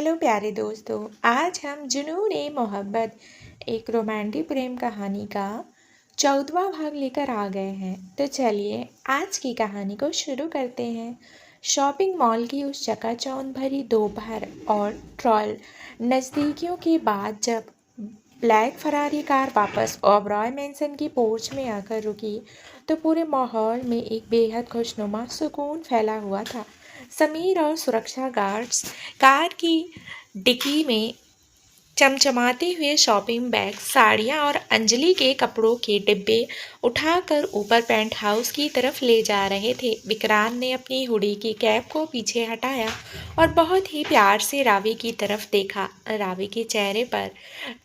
Hello प्यारे दोस्तों। आज हम जुनून मोहब्बत एक रोमांटिक प्रेम कहानी का 14वां भाग लेकर आ गए हैं। तो चलिए आज की कहानी को शुरू करते हैं। शॉपिंग मॉल की उस चकाचौंध भरी दोपहर और ट्रॉल नज़दीकियों के बाद जब ब्लैक फरारी कार वापस ओबरॉय मैंसन की पोर्च में आकर रुकी तो पूरे माहौल में एक बेहद खुशनुमा सुकून फैला हुआ था। समीर और सुरक्षा गार्ड्स कार की डिक्की में चमचमाते हुए शॉपिंग बैग, साड़ियाँ और अंजलि के कपड़ों के डिब्बे उठाकर ऊपर पेंट हाउस की तरफ ले जा रहे थे। विक्रांत ने अपनी हुडी की कैप को पीछे हटाया और बहुत ही प्यार से रावी की तरफ देखा। रावी के चेहरे पर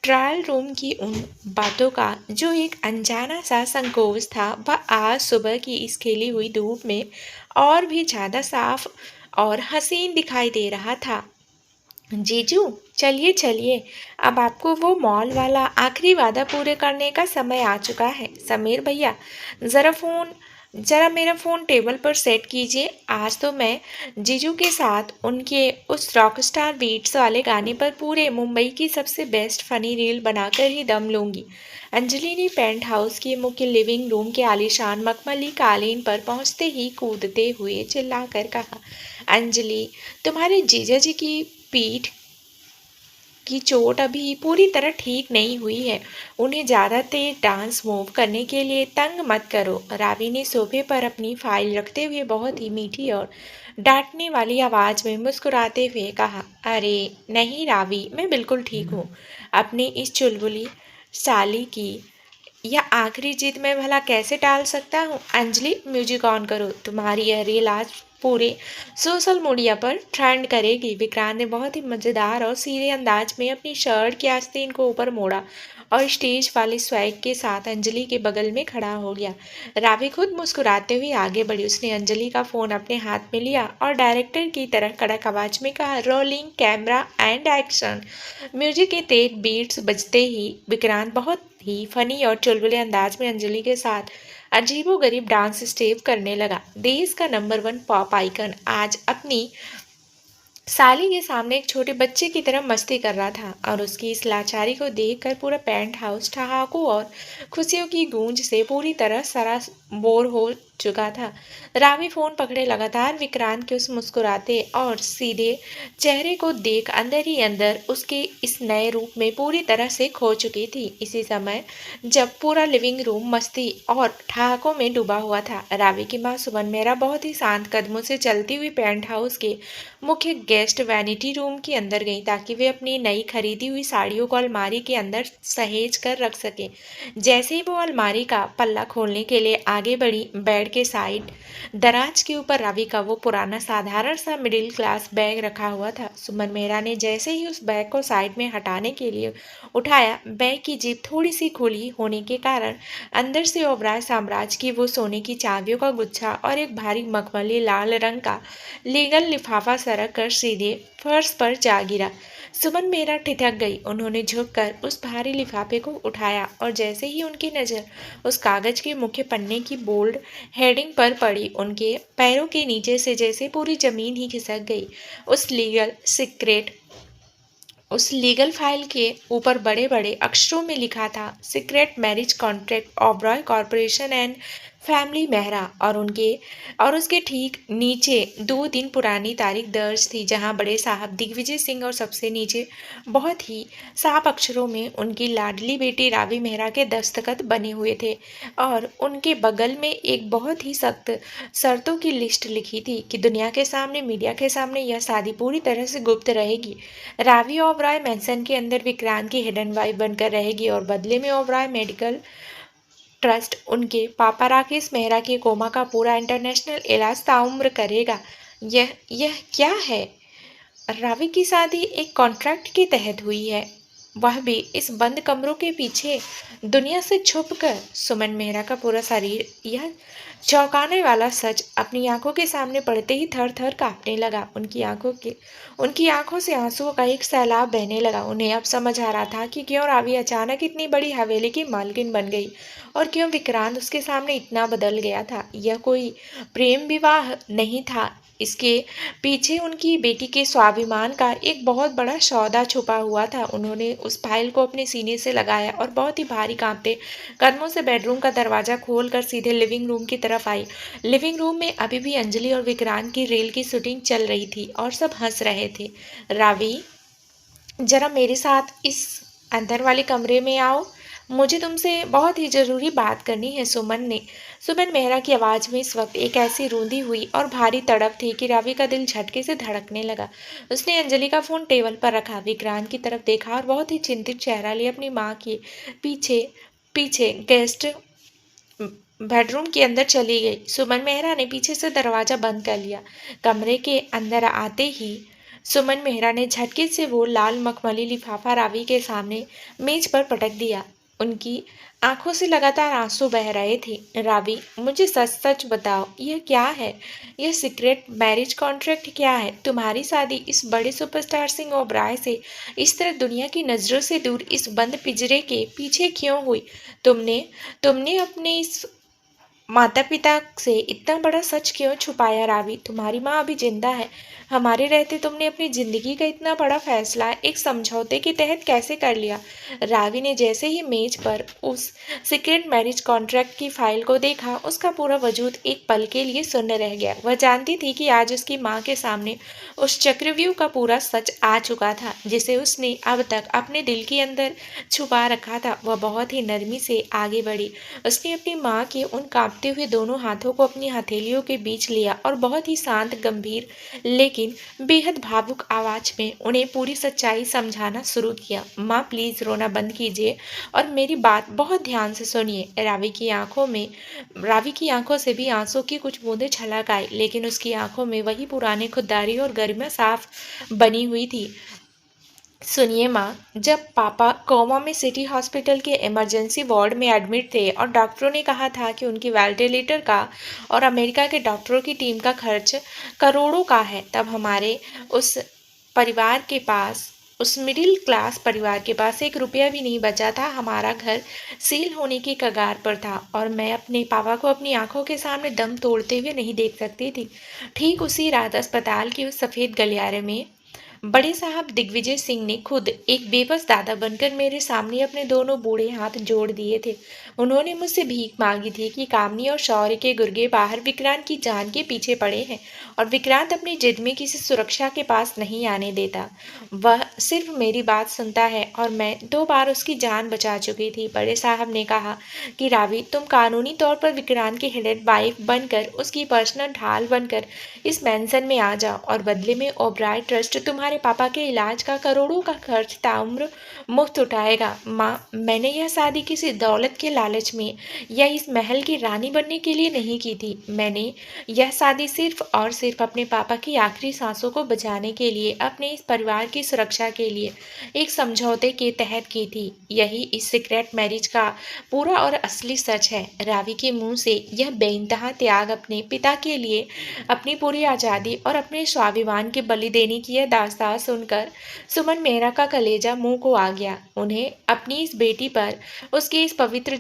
ट्रायल रूम की उन बातों का जो एक अनजाना सा संकोच था, वह आज सुबह की इस खिली हुई धूप में और भी ज़्यादा साफ और हसीन दिखाई दे रहा था। जीजू चलिए चलिए, अब आपको वो मॉल वाला आखिरी वादा पूरे करने का समय आ चुका है। समीर भैया ज़रा मेरा फ़ोन टेबल पर सेट कीजिए। आज तो मैं जीजू के साथ उनके उस रॉकस्टार बीट्स वाले गाने पर पूरे मुंबई की सबसे बेस्ट फ़नी रील बनाकर ही दम लूँगी। अंजलि ने पेंट हाउस के मुख्य लिविंग रूम के आलीशान मखमली कालीन पर पहुंचते ही कूदते हुए चिल्लाकर कहा, अंजलि, तुम्हारे जीजा जी की पीठ की चोट अभी पूरी तरह ठीक नहीं हुई है। उन्हें ज़्यादा तेज डांस मूव करने के लिए तंग मत करो। रावी ने सोफे पर अपनी फाइल रखते हुए बहुत ही मीठी और डांटने वाली आवाज़ में मुस्कुराते हुए कहा, अरे नहीं रावी, मैं बिल्कुल ठीक हूँ। अपनी इस चुलबुली साली की यह आखिरी जिद मैं भला कैसे टाल सकता हूँ। अंजलि म्यूजिक ऑन करो, तुम्हारी यह रील आज पूरे सोशल मीडिया पर ट्रेंड करेगी। विक्रांत ने बहुत ही मज़ेदार और सीधे अंदाज में अपनी शर्ट के आस्तीन को ऊपर मोड़ा और स्टेज वाले स्वैग के साथ अंजलि के बगल में खड़ा हो गया। रावी खुद मुस्कुराते हुए आगे बढ़ी। उसने अंजलि का फ़ोन अपने हाथ में लिया और डायरेक्टर की तरह कड़क आवाज में कहा, rolling camera and action. Music के तेज बीट्स बजते ही विक्रांत बहुत ही फनी और चुलबुले अंदाज में अंजलि के साथ अजीबोगरीब डांस स्टेप करने लगा। देश का नंबर 1 पॉप आइकन आज अपनी साली के सामने एक छोटे बच्चे की तरह मस्ती कर रहा था और उसकी इस लाचारी को देखकर पूरा पेंट हाउस ठहाकों और खुशियों की गूंज से पूरी तरह सराबोर हो चुका था। रावी फोन पकड़े लगातार विक्रांत के उस मुस्कुराते और सीधे चेहरे को देख अंदर ही अंदर उसके इस नए रूप में पूरी तरह से खो चुकी थी। इसी समय जब पूरा लिविंग रूम मस्ती और ठहाकों में डूबा हुआ था, रावी की माँ सुमन मेहरा बहुत ही शांत कदमों से चलती हुई पेंट हाउस के मुख्य गेस्ट वैनिटी रूम के अंदर गई ताकि वे अपनी नई खरीदी हुई साड़ियों को अलमारी के अंदर सहेज कर रख सके। जैसे ही वो अलमारी का पल्ला खोलने के लिए आगे बढ़ी, बेड के साइड दराज के ऊपर रावी का वो पुराना साधारण सा मिडिल क्लास बैग रखा हुआ था। सुमन मेहरा ने जैसे ही उस बैग को साइड में हटाने के लिए उठाया, बैग की जेब थोड़ी सी खुली होने के कारण अंदर से ओबराय साम्राज्य की वो सोने की चाबियों का गुच्छा और एक भारी मखमली लाल रंग का लीगल लिफाफा सरक कर सीधे फर्श पर जा गिरा। सुमन मेहरा ठिठक गई। उन्होंने झुककर उस भारी लिफाफे को उठाया और जैसे ही उनकी नज़र उस कागज के मुख्य पन्ने की बोल्ड हेडिंग पर पड़ी, उनके पैरों के नीचे से जैसे पूरी जमीन ही खिसक गई। उस लीगल फाइल के ऊपर बड़े बड़े अक्षरों में लिखा था, secret marriage contract Oberoi corporation and family Mehra, और उसके ठीक नीचे 2 दिन पुरानी तारीख दर्ज थी जहां बड़े साहब दिग्विजय सिंह और सबसे नीचे बहुत ही साफ अक्षरों में उनकी लाडली बेटी रावी मेहरा के दस्तखत बने हुए थे और उनके बगल में एक बहुत ही सख्त शर्तों की लिस्ट लिखी थी कि दुनिया के सामने, मीडिया के सामने यह शादी पूरी तरह से गुप्त रहेगी। रावी ओबरॉय मैंसन के अंदर विक्रांत की हिडन वाइफ बनकर रहेगी और बदले में ओबरॉय मेडिकल ट्रस्ट उनके पापा राकेश मेहरा के कोमा का पूरा इंटरनेशनल इलाज ताउम्र करेगा। यह क्या है? रावी की शादी एक कॉन्ट्रैक्ट के तहत हुई है, वह भी इस बंद कमरों के पीछे दुनिया से छुपकर। सुमन मेहरा का पूरा शरीर यह चौंकाने वाला सच अपनी आंखों के सामने पड़ते ही थर थर कांपने लगा। उनकी आंखों से आंसुओं का एक सैलाब बहने लगा। उन्हें अब समझ आ रहा था कि क्यों रावी अचानक इतनी बड़ी हवेली की मालकिन बन गई और क्यों विक्रांत उसके सामने इतना बदल गया था। यह कोई प्रेम विवाह नहीं था, इसके पीछे उनकी बेटी के स्वाभिमान का एक बहुत बड़ा सौदा छुपा हुआ था। उन्होंने उस फाइल को अपने सीने से लगाया और बहुत ही भारी कांपते कदमों से बेडरूम का दरवाजा खोलकर सीधे लिविंग रूम की तरफ आई। लिविंग रूम में अभी भी अंजलि और विक्रांत की रेल की शूटिंग चल रही थी और सब हंस रहे थे। रावी, जरा मेरे साथ इस अंदर वाले कमरे में आओ, मुझे तुमसे बहुत ही जरूरी बात करनी है। सुमन मेहरा की आवाज में इस वक्त एक ऐसी रूंधी हुई और भारी तड़प थी कि रावी का दिल झटके से धड़कने लगा। उसने अंजलि का फोन टेबल पर रखा, विक्रांत की तरफ देखा और बहुत ही चिंतित चेहरा लिए अपनी माँ के पीछे पीछे गेस्ट बेडरूम के अंदर चली गई। सुमन मेहरा ने पीछे से दरवाजा बंद कर लिया। कमरे के अंदर आते ही सुमन मेहरा ने झटके से वो लाल मखमली लिफाफा रावी के सामने मेज पर पटक दिया। उनकी आंखों से लगातार आंसू बह रहे थे। रावी, मुझे सच सच बताओ, यह क्या है? यह सीक्रेट मैरिज कॉन्ट्रैक्ट क्या है? तुम्हारी शादी इस बड़े सुपरस्टार सिंह ओबराय से इस तरह दुनिया की नजरों से दूर इस बंद पिंजरे के पीछे क्यों हुई? तुमने तुमने अपने इस माता पिता से इतना बड़ा सच क्यों छुपाया? रावी, तुम्हारी माँ अभी जिंदा है। हमारे रहते तुमने अपनी जिंदगी का इतना बड़ा फैसला एक समझौते के तहत कैसे कर लिया? रावी ने जैसे ही मेज पर उस सीक्रेट मैरिज कॉन्ट्रैक्ट की फाइल को देखा, उसका पूरा वजूद एक पल के लिए शून्य रह गया। वह जानती थी कि आज उसकी माँ के सामने उस चक्रव्यूह का पूरा सच आ चुका था, जिसे उसने अब तक अपने दिल के अंदर छुपा रखा था। वह बहुत ही नरमी से आगे बढ़ी। उसने अपनी माँ के उन कांपते हुए दोनों हाथों को अपनी हथेलियों के बीच लिया और बहुत ही शांत, गंभीर लेकिन बेहद भावुक आवाज में उन्हें पूरी सच्चाई समझाना शुरू किया। माँ, प्लीज रोना बंद कीजिए और मेरी बात बहुत ध्यान से सुनिए। रावी की आंखों से भी आंसू की कुछ बूंदें छलक आई, लेकिन उसकी आंखों में वही पुरानी खुददारी और गरिमा साफ बनी हुई थी। सुनिए माँ, जब पापा कोमा में सिटी हॉस्पिटल के इमरजेंसी वार्ड में एडमिट थे और डॉक्टरों ने कहा था कि उनकी वेंटिलेटर का और अमेरिका के डॉक्टरों की टीम का खर्च करोड़ों का है, तब हमारे उस परिवार के पास उस मिडिल क्लास परिवार के पास एक रुपया भी नहीं बचा था। हमारा घर सील होने की कगार पर था और मैं अपने पापा को अपनी आंखों के सामने दम तोड़ते हुए नहीं देख सकती थी। ठीक उसी रात अस्पताल के उस सफ़ेद गलियारे में बड़े साहब दिग्विजय सिंह ने खुद एक बेबस दादा बनकर मेरे सामने अपने दोनों बूढ़े हाथ जोड़ दिए थे। उन्होंने मुझसे भीख मांगी थी कि कामनी और शौर्य के गुर्गे बाहर विक्रांत की जान के पीछे पड़े हैं और विक्रांत अपनी जिद में किसी सुरक्षा के पास नहीं आने देता। वह सिर्फ मेरी बात सुनता है और मैं 2 बार उसकी जान बचा चुकी थी। बड़े साहब ने कहा कि रावी, तुम कानूनी तौर पर विक्रांत की हेडेड वाइफ बनकर, उसकी पर्सनल ढाल बनकर इस मेंशन में आ जाओ और बदले में ओबराय ट्रस्ट तुम्हारे पापा के इलाज का करोड़ों का खर्च ताउम्र मुफ्त उठाएगा। माँ, मैंने यह शादी किसी दौलत के लालच में या इस महल की रानी बनने के लिए नहीं की थी। मैंने यह शादी सिर्फ और सिर्फ अपने पापा की आखिरी सांसों को बचाने के लिए, अपने इस परिवार की सुरक्षा के लिए एक समझौते के तहत की थी। यही इस सीक्रेट मैरिज का पूरा और असली सच है। रावी के मुंह से यह बेइंतहा त्याग, अपने पिता के लिए अपनी पूरी आज़ादी और अपने स्वाभिमान के बलि देने की यह दास्तान सुनकर सुमन मेहरा का कलेजा मुंह को आ गया। उन्हें अपनी इस बेटी पर, उसके इस पवित्र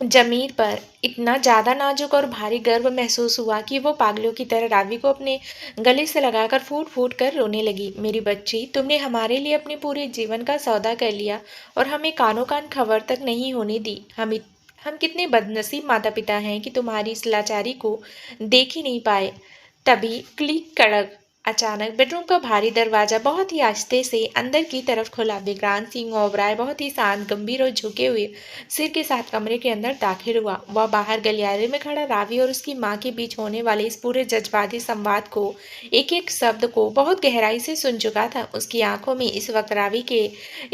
जमीर पर इतना ज़्यादा नाजुक और भारी गर्व महसूस हुआ कि वो पागलों की तरह रावी को अपने गले से लगाकर फूट फूट कर रोने लगी। मेरी बच्ची, तुमने हमारे लिए अपने पूरे जीवन का सौदा कर लिया और हमें कानो कान खबर तक नहीं होने दी। हम कितने बदनसीब माता पिता हैं कि तुम्हारी इस लाचारी को देख ही नहीं पाए। तभी क्लिक कड़क अचानक बेडरूम का भारी दरवाजा बहुत ही आहिस्ते से अंदर की तरफ खुला। विक्रांत सिंह ओबराय बहुत ही शांत, गंभीर और झुके हुए सिर के साथ कमरे के अंदर दाखिल हुआ। वह बाहर गलियारे में खड़ा रावी और उसकी माँ के बीच होने वाले इस पूरे जज्बाती संवाद को, एक एक शब्द को बहुत गहराई से सुन चुका था। उसकी आंखों में इस वक्त रावी के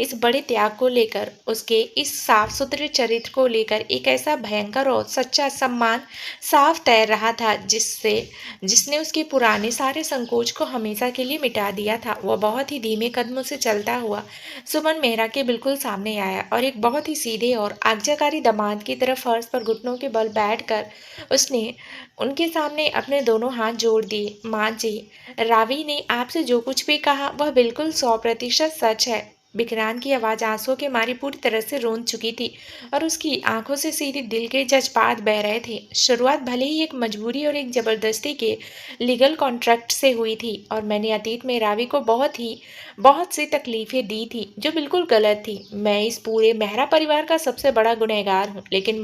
इस बड़े त्याग को लेकर, उसके इस साफ सुथरे चरित्र को लेकर एक ऐसा भयंकर और सच्चा सम्मान साफ तैर रहा था जिसने उसके पुराने सारे संकोच को हमेशा के लिए मिटा दिया था। वह बहुत ही धीमे कदमों से चलता हुआ सुमन मेहरा के बिल्कुल सामने आया और एक बहुत ही सीधे और आज्ञाकारी दामाद की तरफ फर्श पर घुटनों के बल बैठकर उसने उनके सामने अपने दोनों हाथ जोड़ दिए। माँ जी, रावी ने आपसे जो कुछ भी कहा वह बिल्कुल 100% सच है। विक्रांत की आवाज़ आंसुओं के मारी पूरी तरह से रोंद चुकी थी और उसकी आंखों से सीधे दिल के जज्बात बह रहे थे। शुरुआत भले ही एक मजबूरी और एक ज़बरदस्ती के लीगल कॉन्ट्रैक्ट से हुई थी और मैंने अतीत में रावी को बहुत सी तकलीफ़ें दी थी जो बिल्कुल गलत थी। मैं इस पूरे मेहरा परिवार का सबसे बड़ा गुनहगार हूँ, लेकिन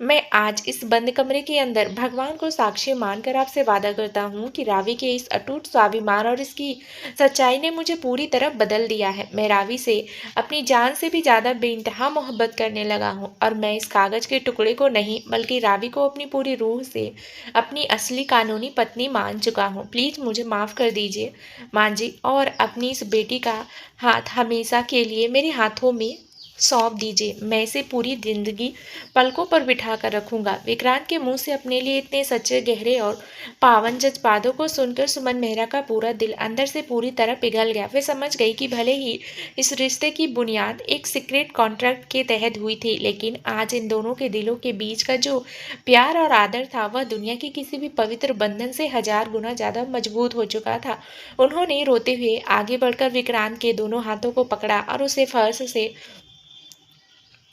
मैं आज इस बंद कमरे के अंदर भगवान को साक्षी मानकर आपसे वादा करता हूँ कि रावी के इस अटूट स्वाभिमान और इसकी सच्चाई ने मुझे पूरी तरह बदल दिया है। मैं रावी से अपनी जान से भी ज़्यादा बेइंतहा मोहब्बत करने लगा हूँ और मैं इस कागज़ के टुकड़े को नहीं बल्कि रावी को अपनी पूरी रूह से अपनी असली कानूनी पत्नी मान चुका हूँ। प्लीज़ मुझे माफ़ कर दीजिए माँ जी, और अपनी इस बेटी का हाथ हमेशा के लिए मेरे हाथों में सौंप दीजिए। मैं इसे पूरी जिंदगी पलकों पर बिठा कर रखूंगा। विक्रांत के मुंह से अपने लिए इतने सच्चे, गहरे और पावन जज्बातों को सुनकर सुमन मेहरा का पूरा दिल अंदर से पूरी तरह पिघल गया। वे समझ गई कि भले ही इस रिश्ते की बुनियाद एक सीक्रेट कॉन्ट्रैक्ट के तहत हुई थी, लेकिन आज इन दोनों के दिलों के बीच का जो प्यार और आदर था वह दुनिया के किसी भी पवित्र बंधन से 1000 गुना ज़्यादा मजबूत हो चुका था। उन्होंने रोते हुए आगे बढ़कर विक्रांत के दोनों हाथों को पकड़ा और उसे फर्श से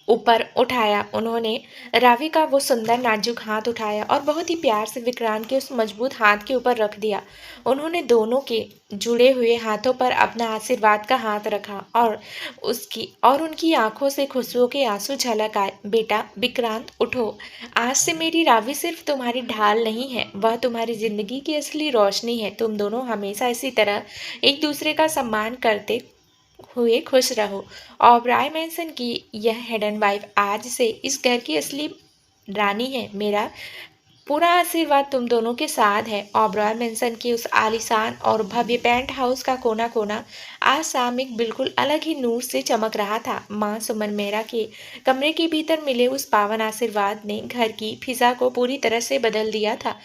ऊपर उठाया। उन्होंने रावी का वो सुंदर नाजुक हाथ उठाया और बहुत ही प्यार से विक्रांत के उस मजबूत हाथ के ऊपर रख दिया। उन्होंने दोनों के जुड़े हुए हाथों पर अपना आशीर्वाद का हाथ रखा और उनकी आंखों से खुशियों के आंसू झलक आए। बेटा विक्रांत, उठो। आज से मेरी रावी सिर्फ तुम्हारी ढाल नहीं है, वह तुम्हारी जिंदगी की असली रोशनी है। तुम दोनों हमेशा इसी तरह एक दूसरे का सम्मान करते हुए खुश रहो। ओबराय मैंसन की यह हिडन वाइफ आज से इस घर की असली रानी है। मेरा पूरा आशीर्वाद तुम दोनों के साथ है। ओबराय मैंसन की उस आलीशान और भव्य पेंट हाउस का कोना कोना आज शाम एक बिल्कुल अलग ही नूर से चमक रहा था। माँ सुमन मेहरा के कमरे के भीतर मिले उस पावन आशीर्वाद ने घर की फिजा को पूरी तरह से बदल दिया था।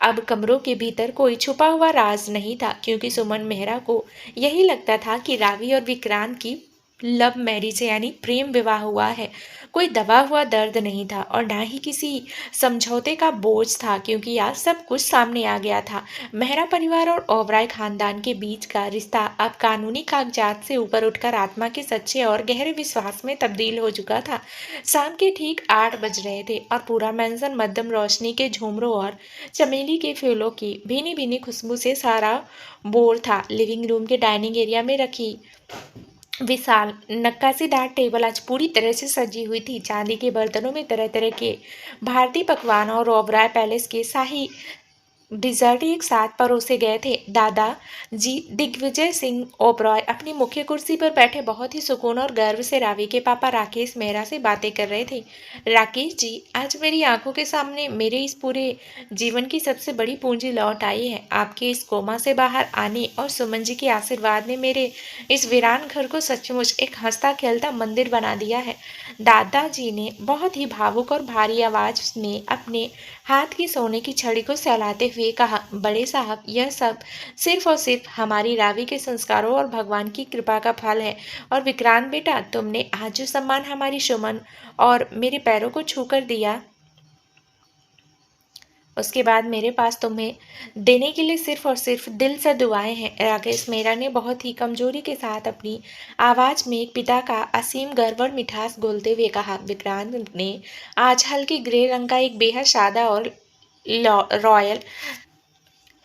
अब कमरों के भीतर कोई छुपा हुआ राज नहीं था, क्योंकि सुमन मेहरा को यही लगता था कि रावी और विक्रांत की लव मैरिज यानी प्रेम विवाह हुआ है। कोई दबा हुआ दर्द नहीं था और ना ही किसी समझौते का बोझ था, क्योंकि आज सब कुछ सामने आ गया था। मेहरा परिवार और ओबराय खानदान के बीच का रिश्ता अब कानूनी कागजात से ऊपर उठकर आत्मा के सच्चे और गहरे विश्वास में तब्दील हो चुका था। शाम के ठीक 8 बज रहे थे और पूरा मैंसन मध्यम रोशनी के झूमरों और चमेली के फूलों की भीनी भीनी खुशबू से सारा बोर था। लिविंग रूम के डाइनिंग एरिया में रखी विशाल नक्काशीदार टेबल आज पूरी तरह से सजी हुई थी। चांदी के बर्तनों में तरह तरह के भारतीय पकवान और ओबराय पैलेस के शाही डिजर्ट एक साथ परोसे गए थे। दादा जी दिग्विजय सिंह ओबरॉय अपनी मुख्य कुर्सी पर बैठे बहुत ही सुकून और गर्व से रावी के पापा राकेश मेहरा से बातें कर रहे थे। राकेश जी, आज मेरी आंखों के सामने मेरे इस पूरे जीवन की सबसे बड़ी पूंजी लौट आई है। आपके इस कोमा से बाहर आने और सुमन जी के आशीर्वाद ने मेरे इस वीरान घर को सचमुच एक हंसता खेलता मंदिर बना दिया है। दादाजी ने बहुत ही भावुक और भारी आवाज में अपने हाथ की सोने की छड़ी को सहलाते हुए कहा, बड़े साहब, यह सब सिर्फ और सिर्फ हमारी रावी के संस्कारों और भगवान की कृपा का फल है। और विक्रांत बेटा, तुमने आज जो सम्मान हमारी सुमन और मेरे पैरों को छूकर दिया, उसके बाद मेरे पास तुम्हें देने के लिए सिर्फ और सिर्फ दिल से दुआएं हैं। राकेश मेहरा ने बहुत ही कमजोरी के साथ अपनी आवाज में एक पिता का असीम गर्व और मिठास घोलते हुए कहा। विक्रांत ने आज हल्के ग्रे रंग का एक बेहद सादा और रॉयल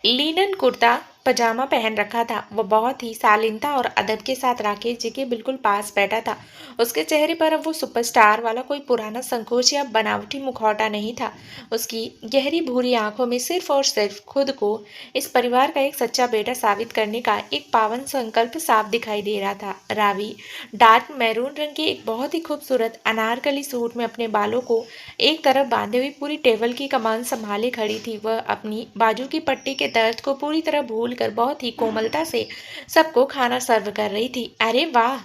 लिनन कुर्ता पजामा पहन रखा था। वह बहुत ही शालीनता और अदब के साथ राकेश जी के बिल्कुल पास बैठा था। उसके चेहरे पर अब वो सुपरस्टार वाला कोई पुराना संकोच या बनावटी मुखौटा नहीं था। उसकी गहरी भूरी आंखों में सिर्फ और सिर्फ खुद को इस परिवार का एक सच्चा बेटा साबित करने का एक पावन संकल्प साफ दिखाई दे रहा था। रावी डार्क मैरून रंग के एक बहुत ही खूबसूरत अनारकली सूट में अपने बालों को एक तरफ बांधे हुई पूरी टेबल की कमान संभाले खड़ी थी। वह अपनी बाजू की पट्टी के दर्द को पूरी तरह भूल कर बहुत ही कोमलता से सबको खाना सर्व कर रही थी। अरे वाह,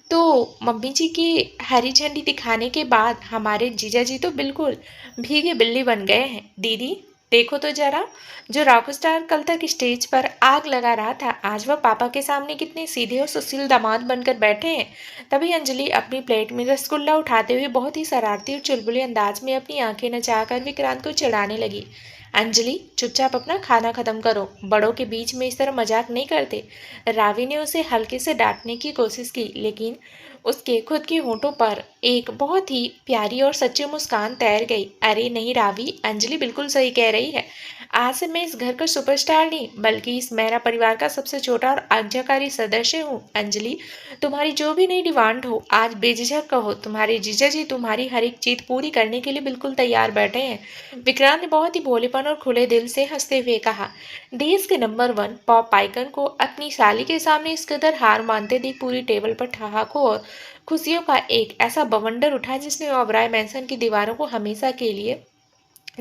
तो मम्मी जी की हरी झंडी दिखाने के बाद हमारे जीजा जी तो बिल्कुल भीगे बिल्ली बन गए हैं। दीदी देखो तो जरा, जो रॉकस्टार कल तक स्टेज पर आग लगा रहा था, आज वह पापा के सामने कितने सीधे और सुशील दामाद बनकर बैठे हैं। तभी अंजलि अपनी प्लेट में रसगुल्ला उठाते हुए बहुत ही शरारती और चुलबुले अंदाज में अपनी आंखें नचाकर विक्रांत को चिढ़ाने लगी। अंजलि, चुपचाप अपना खाना खत्म करो, बड़ों के बीच में इस तरह मजाक नहीं करते। रावी ने उसे हल्के से डांटने की कोशिश की, लेकिन उसके खुद के होठों पर एक बहुत ही प्यारी और सच्ची मुस्कान तैर गई। अरे नहीं रावी, अंजलि बिल्कुल सही कह रही है। आज से मैं इस घर का सुपरस्टार नहीं, बल्कि इस मेरा परिवार का सबसे छोटा और आज्ञाकारी सदस्य हूँ। अंजलि, तुम्हारी जो भी नई डिमांड हो, आज बेझिझक कहो। तुम्हारे जीजा जी तुम्हारी हर एक चीज पूरी करने के लिए बिल्कुल तैयार बैठे हैं। विक्रांत ने बहुत ही भोलेपन और खुले दिल से हंसते हुए कहा। देश के नंबर 1 पॉप आइकन को अपनी साली के सामने इस कदर हार मानते देख पूरी टेबल पर ठहाकों और खुशियों का एक ऐसा बवंडर उठा जिसने ओबराय मैंसन की दीवारों को हमेशा के लिए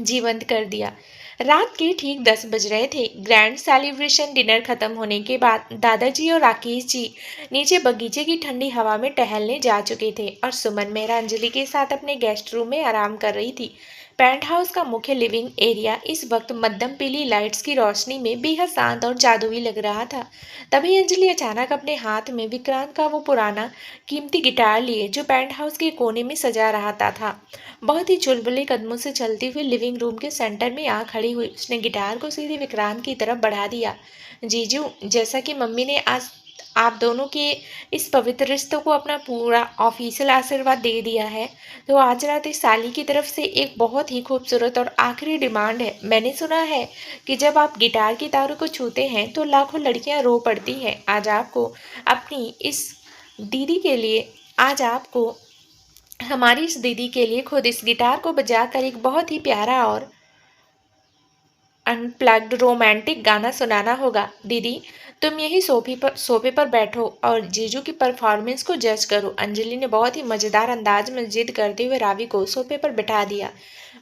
जीवंत कर दिया। रात के ठीक 10 बज रहे थे। ग्रैंड सेलिब्रेशन डिनर खत्म होने के बाद दादाजी और राकेश जी नीचे बगीचे की ठंडी हवा में टहलने जा चुके थे और सुमन मेहरा अंजलि के साथ अपने गेस्ट रूम में आराम कर रही थी। पेंट हाउस का मुख्य लिविंग एरिया इस वक्त मध्यम पीली लाइट्स की रोशनी में बेहद शांत और जादुई लग रहा था। तभी अंजलि अचानक अपने हाथ में विक्रांत का वो पुराना कीमती गिटार लिए जो पेंट हाउस के कोने में सजा रहा था। बहुत ही चुलबुले कदमों से चलते हुए लिविंग रूम के सेंटर में आ खड़ी हुई उसने गिटार को सीधे विक्रांत की तरफ बढ़ा दिया। जीजू, जैसा कि मम्मी ने आज आप दोनों के इस पवित्र रिश्तों को अपना पूरा ऑफिशियल आशीर्वाद दे दिया है, तो आज रात इस साली की तरफ से एक बहुत ही खूबसूरत और आखिरी डिमांड है। मैंने सुना है कि जब आप गिटार की तारों को छूते हैं तो लाखों लड़कियां रो पड़ती हैं। आज आपको हमारी इस दीदी के लिए खुद इस गिटार को बजाकर एक बहुत ही प्यारा और अनप्लग्ड रोमांटिक गाना सुनाना होगा। दीदी, तुम यही सोफे पर बैठो और जीजू की परफॉर्मेंस को जज करो। अंजलि ने बहुत ही मजेदार अंदाज में जिद करते हुए रावी को सोफे पर बिठा दिया।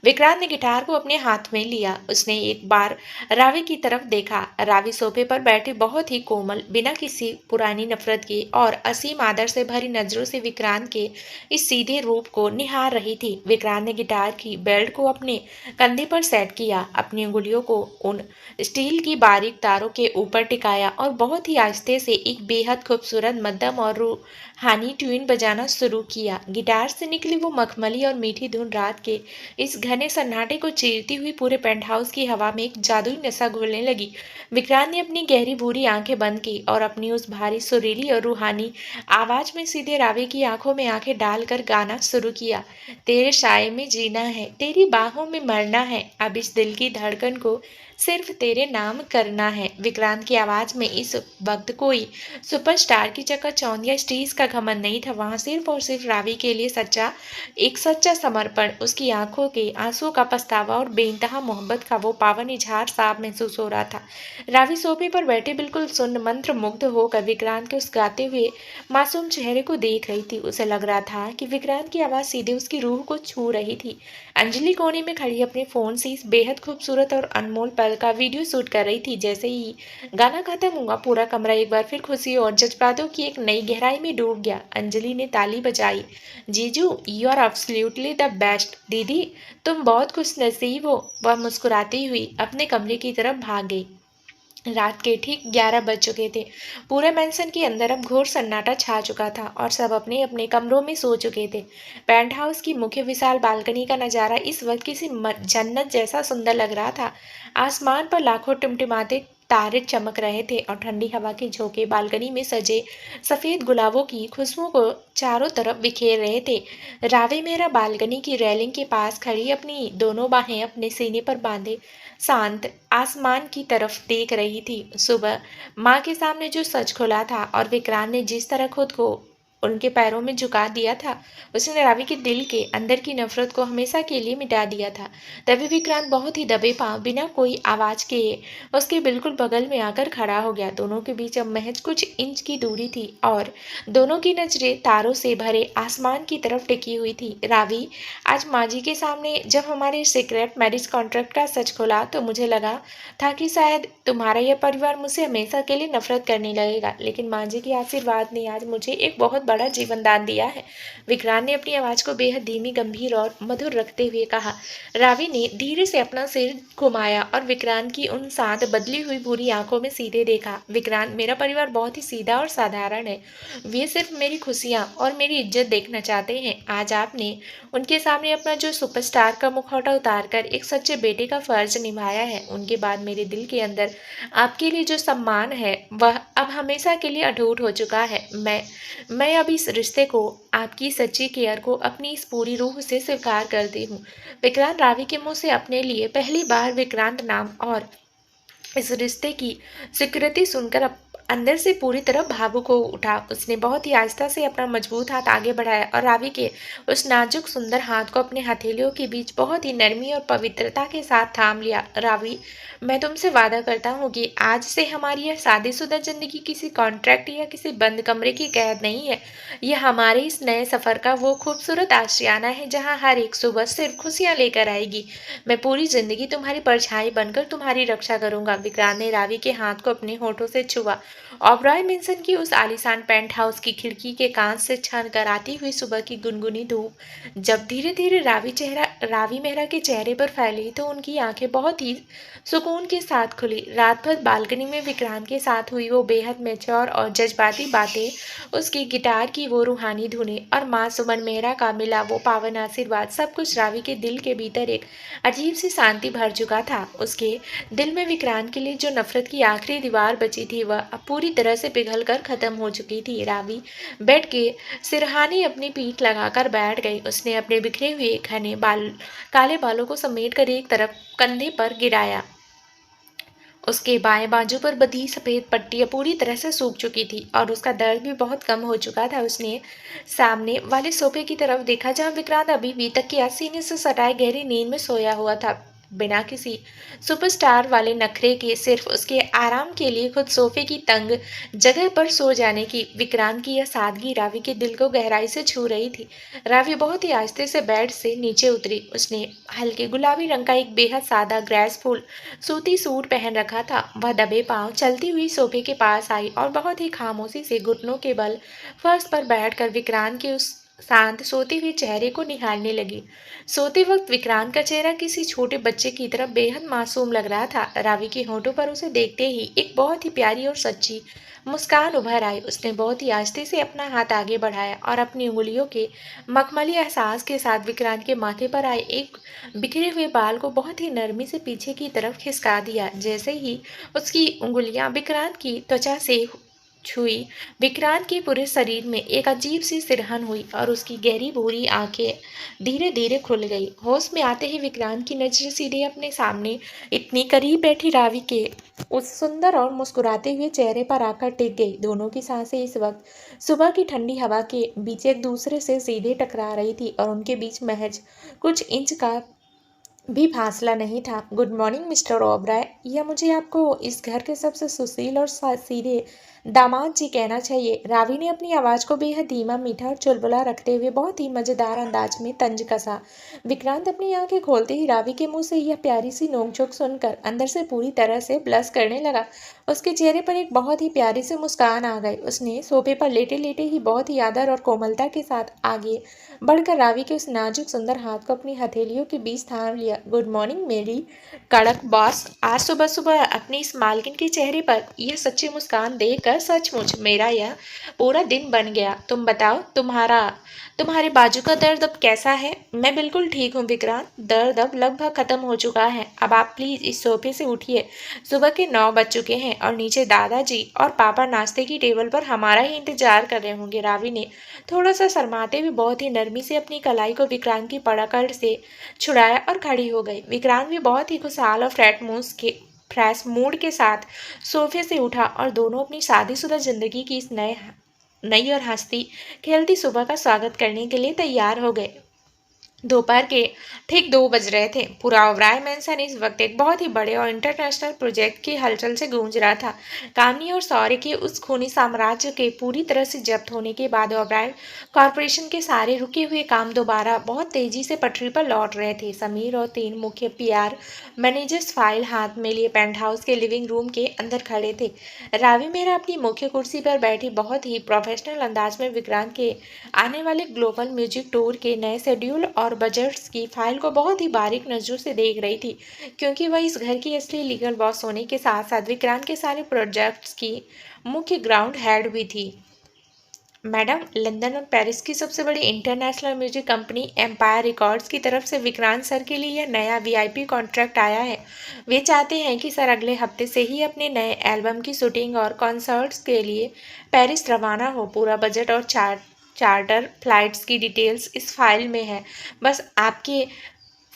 विक्रांत ने गिटार को अपने हाथ में लिया। उसने एक बार रावी की तरफ देखा। रावी सोफे पर बैठी बहुत ही कोमल, बिना किसी पुरानी नफरत के और असीम आदर से भरी नजरों से विक्रांत के इस सीधे रूप को निहार रही थी। विक्रांत ने गिटार की बेल्ट को अपने कंधे पर सेट किया, अपनी उंगलियों को उन स्टील की बारीक तारों के ऊपर टिकाया और बहुत ही आहिस्ते से एक बेहद खूबसूरत मध्यम और रूहानी ट्यून बजाना शुरू किया। गिटार से निकली वो मखमली और मीठी धुन रात के इस घने सन्नाटे को चीरती हुई पूरे पेंट हाउस की हवा में एक जादुई नशा घोलने लगी। विक्रांत ने अपनी गहरी भूरी आंखें बंद की और अपनी उस भारी सुरीली और रूहानी आवाज में सीधे रावी की आंखों में आंखें डालकर गाना शुरू किया। तेरे साए में जीना है, तेरी बाहों में मरना है, अब इस दिल की धड़कन को सिर्फ तेरे नाम करना है। विक्रांत की आवाज में इस वक्त कोई सुपरस्टार की चकाचौंध या स्टेज का घमंड नहीं था। वहां सिर्फ और सिर्फ रावी के लिए एक सच्चा समर्पण, उसकी आंखों के आंसुओं का पछतावा और बेइंतहा मोहब्बत का वो पावन इजहार साफ महसूस हो रहा था। रावी सोफे पर बैठे बिल्कुल सुन्न मंत्र मुग्ध होकर विक्रांत के उस गाते हुए मासूम चेहरे को देख रही थी। उसे लग रहा था कि विक्रांत की आवाज सीधे उसकी रूह को छू रही थी। अंजलि कोने में खड़ी अपने फोन से इस बेहद खूबसूरत और अनमोल पल का वीडियो शूट कर रही थी। जैसे ही गाना खत्म हुआ, पूरा कमरा एक बार फिर खुशी और जज्बातों की एक नई गहराई में डूब गया। अंजलि ने ताली बजाई। जीजू, you are absolutely the best. दीदी, तुम बहुत खुश नसीब हो। वह मुस्कुराती हुई अपने कमरे की तरफ भाग गई। रात के ठीक 11 बज चुके थे। पूरे मैंसन के अंदर अब घोर सन्नाटा छा चुका था और सब अपने अपने कमरों में सो चुके थे। पेंट हाउस की मुख्य विशाल बालकनी का नजारा इस वक्त किसी जन्नत जैसा सुंदर लग रहा था। आसमान पर लाखों टिमटिमाते तारे चमक रहे थे और ठंडी हवा के झोंके बालकनी में सजे सफेद गुलाबों की खुशबुओं को चारों तरफ बिखेर रहे थे। रावे मेहरा बालकनी की रेलिंग के पास खड़ी अपनी दोनों बाहें अपने सीने पर बांधे शांत आसमान की तरफ देख रही थी। सुबह माँ के सामने जो सच खुला था और विक्रांत ने जिस तरह खुद को उनके पैरों में झुका दिया था, उसने रावी के दिल के अंदर की नफरत को हमेशा के लिए मिटा दिया था। तभी विक्रांत बहुत ही दबे पांव बिना कोई आवाज के उसके बिल्कुल बगल में आकर खड़ा हो गया। दोनों के बीच अब महज कुछ इंच की दूरी थी और दोनों की नजरें तारों से भरे आसमान की तरफ टिकी हुई थी। रावी, आज माँ जी के सामने जब हमारे सीक्रेट मैरिज कॉन्ट्रैक्ट का सच खुला तो मुझे लगा था कि शायद तुम्हारा यह परिवार मुझसे हमेशा के लिए नफरत करने लगेगा, लेकिन माँ जी के आशीर्वाद ने आज मुझे एक बहुत बड़ा जीवन दान दिया है। विक्रांत ने अपनी आवाज को बेहद धीमी, गंभीर और मधुर रखते हुए कहा। रावी ने धीरे से अपना सिर घुमाया और विक्रांत की उन साथ बदली हुई भूरी आंखों में सीधे देखा। विक्रांत, मेरा परिवार बहुत ही सीधा और साधारण है। वे सिर्फ मेरी खुशियां और मेरी इज्जत देखना चाहते हैं। आज आपने उनके सामने अपना जो सुपरस्टार का मुखौटा उतारकर एक सच्चे बेटे का फर्ज निभाया है। उनके बाद मेरे दिल के अंदर आपके लिए जो सम्मान है वह अब हमेशा के लिए अटूट हो चुका है। मैं अब इस रिश्ते को, आपकी सच्ची केयर को अपनी इस पूरी रूह से स्वीकार करती हूँ। विक्रांत, रावी के मुंह से अपने लिए पहली बार विक्रांत नाम और इस रिश्ते की स्वीकृति सुनकर अंदर से पूरी तरह भावुक हो उठा। उसने बहुत ही आहिस्ता से अपना मजबूत हाथ आगे बढ़ाया और रावी के उस नाजुक सुंदर हाथ को अपने हथेलियों के बीच बहुत ही नरमी और पवित्रता के साथ थाम लिया। रावी, मैं तुमसे वादा करता हूँ कि आज से हमारी यह शादीशुदा जिंदगी किसी कॉन्ट्रैक्ट या किसी बंद कमरे की कैद नहीं है। यह हमारे इस नए सफर का वो खूबसूरत आशियाना है जहाँ हर एक सुबह सिर्फ खुशियाँ लेकर आएगी। मैं पूरी जिंदगी तुम्हारी परछाई बनकर तुम्हारी रक्षा करूंगा। विक्रांत ने रावी के हाथ को अपने होठों से छुआ। ओबरॉय मेंशन की उस आलीशान पेंट हाउस की खिड़की के कांच से छन कर आती हुई सुबह की गुनगुनी धूप जब धीरे धीरे रावी मेहरा के चेहरे पर फैली तो उनकी आंखें बहुत ही सुकून के साथ खुली। रात भर बालकनी में विक्रांत के साथ हुई वो बेहद मैच्योर और जज्बाती बातें, उसकी गिटार की वो रूहानी धुनें और माँ सुमन मेहरा का मिला वो पावन आशीर्वाद, सब कुछ रावी के दिल के भीतर एक अजीब सी शांति भर चुका था। उसके दिल में विक्रांत के लिए जो नफरत की आखिरी दीवार बची थी वह अब पूरी तरह से पिघल कर खत्म हो चुकी थी। रावी बेड के सिरहाने अपनी पीठ लगाकर बैठ गई। उसने अपने बिखरे हुए घने काले बालों को समेट कर एक तरफ कंधे पर गिराया। उसके बाएं बाजू पर बधी सफेद पट्टियां पूरी तरह से सूख चुकी थी और उसका दर्द भी बहुत कम हो चुका था। उसने सामने वाले सोफे की तरफ देखा जहां विक्रांत अभी भी तकिया सीने से सटाए गहरी नींद में सोया हुआ था, बिना किसी सुपरस्टार वाले नखरे के, सिर्फ उसके आराम के लिए खुद सोफे की तंग जगह पर सो जाने की। विक्रांत की यह सादगी रावी के दिल को गहराई से छू रही थी। रावी बहुत ही आहिस्ते से बेड से नीचे उतरी। उसने हल्के गुलाबी रंग का एक बेहद सादा ग्रेसफुल सूती सूट पहन रखा था। वह दबे पांव चलती हुई सोफे के पास आई और बहुत ही खामोशी से घुटनों के बल फर्श पर बैठकर विक्रांत के उस शांत सोते हुए चेहरे को निहारने लगी। सोते वक्त विक्रांत का चेहरा किसी छोटे बच्चे की तरह बेहद मासूम लग रहा था। रावी के होठों पर उसे देखते ही एक बहुत ही प्यारी और सच्ची मुस्कान उभर आई। उसने बहुत ही आस्ते से अपना हाथ आगे बढ़ाया और अपनी उंगलियों के मखमली एहसास के साथ विक्रांत के माथे पर आए एक बिखरे हुए बाल को बहुत ही नरमी से पीछे की तरफ खिसका दिया। जैसे ही उसकी उंगलियां विक्रांत की त्वचा से छुई, विक्रांत के पूरे शरीर में एक अजीब सी सिरहन हुई और उसकी गहरी भूरी आंखें धीरे धीरे खुल गई। होश में आते ही विक्रांत की नजर सीधे अपने सामने इतनी करीब बैठी रावी के उस सुंदर और मुस्कुराते हुए चेहरे पर आकर टिक गई। दोनों की सांसें इस वक्त सुबह की ठंडी हवा के बीच एक दूसरे से सीधे टकरा रही थी और उनके बीच महज कुछ इंच का भी फासला नहीं था। गुड मॉर्निंग मिस्टर ओबराय, या मुझे आपको इस घर के सबसे सुशील और सीधे दामाद जी कहना चाहिए। रावी ने अपनी आवाज को बेहद धीमा, मीठा और चुलबुला रखते हुए बहुत ही मजेदार अंदाज में तंज कसा। विक्रांत अपनी आंखें खोलते ही रावी के मुंह से यह प्यारी सी नोकझोंक सुनकर अंदर से पूरी तरह से ब्लश करने लगा। उसके चेहरे पर एक बहुत ही प्यारी सी मुस्कान आ गई। उसने सोफे पर लेटे लेटे ही बहुत ही आदर और कोमलता के साथ आगे बढ़कर रावी के उस नाजुक सुंदर हाथ को अपनी हथेलियों के बीच थाम लिया। गुड मॉर्निंग मेरी कड़क बॉस। आज सुबह सुबह अपनी इस मालकिन के चेहरे पर यह सच्ची मुस्कान देखकर सचमुच मेरा यह पूरा दिन बन गया। तुम बताओ, तुम्हारे बाजू का दर्द अब कैसा है? मैं बिल्कुल ठीक हूँ विक्रांत, दर्द अब लगभग खत्म हो चुका है। अब आप प्लीज इस सोफे से उठिए। सुबह के 9 बज चुके हैं और नीचे दादाजी और पापा नाश्ते की टेबल पर हमारा ही इंतजार कर रहे होंगे। रावी ने थोड़ा सा शर्माते हुए बहुत ही नरमी से अपनी कलाई को विक्रांत की पकड़ से छुड़ाया और खड़ी हो गई। विक्रांत भी बहुत ही खुशहाल और फ्रेश मूड के साथ सोफे से उठा और दोनों अपनी शादीशुदा जिंदगी की इस नई और हंसती खेलती सुबह का स्वागत करने के लिए तैयार हो गए। दोपहर के ठीक 2 बज रहे थे। पूरा ओबराय मैंसन इस वक्त एक बहुत ही बड़े और इंटरनेशनल प्रोजेक्ट की हलचल से गूंज रहा था। कामनी और सौर्य के उस खूनी साम्राज्य के पूरी तरह से जब्त होने के बाद ओबराय कॉरपोरेशन के सारे रुके हुए काम दोबारा बहुत तेजी से पटरी पर लौट रहे थे। समीर और 3 मुख्य पीआर मैनेजर्स फाइल हाथ में लिए पेंट हाउस के लिविंग रूम के अंदर खड़े थे। रावी मेहरा अपनी मुख्य कुर्सी पर बैठी बहुत ही प्रोफेशनल अंदाज में विक्रांत के आने वाले ग्लोबल म्यूजिक टूर के नए शेड्यूल और बजट्स की फाइल को बहुत ही बारीक नजरों से देख रही थी, क्योंकि वह इस घर की असली लीगल बॉस होने के साथ साथ विक्रांत के सारे प्रोजेक्ट्स की मुख्य ग्राउंड हेड भी थी। मैडम, लंदन और पेरिस की सबसे बड़ी international music company Empire Records की तरफ से विक्रांत सर के लिए यह नया वीआईपी कॉन्ट्रैक्ट आया है। वे चाहते हैं कि सर अगले हफ्ते से ही अपने नए एल्बम की शूटिंग और कॉन्सर्ट्स के लिए पेरिस रवाना हो। पूरा बजट और चार्टर फ्लाइट्स की डिटेल्स इस फाइल में है। बस आपके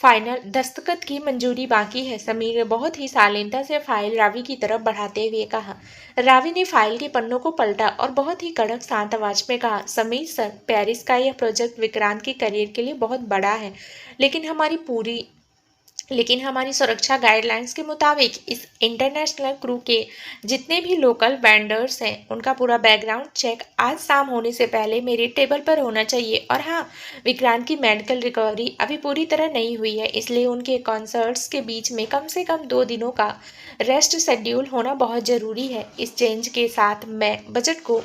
फाइनल दस्तखत की मंजूरी बाकी है। समीर ने बहुत ही शालीनता से फाइल रावी की तरफ बढ़ाते हुए कहा। रावी ने फाइल के पन्नों को पलटा और बहुत ही कड़क शांत आवाज में कहा, समीर सर, पेरिस का यह प्रोजेक्ट विक्रांत के करियर के लिए बहुत बड़ा है, लेकिन हमारी सुरक्षा गाइडलाइंस के मुताबिक इस इंटरनेशनल क्रू के जितने भी लोकल वेंडर्स हैं उनका पूरा बैकग्राउंड चेक आज शाम होने से पहले मेरे टेबल पर होना चाहिए। और हाँ, विक्रांत की मेडिकल रिकवरी अभी पूरी तरह नहीं हुई है, इसलिए उनके कॉन्सर्ट्स के बीच में कम से कम 2 दिनों का रेस्ट शेड्यूल होना बहुत ज़रूरी है। इस चेंज के साथ मैं बजट को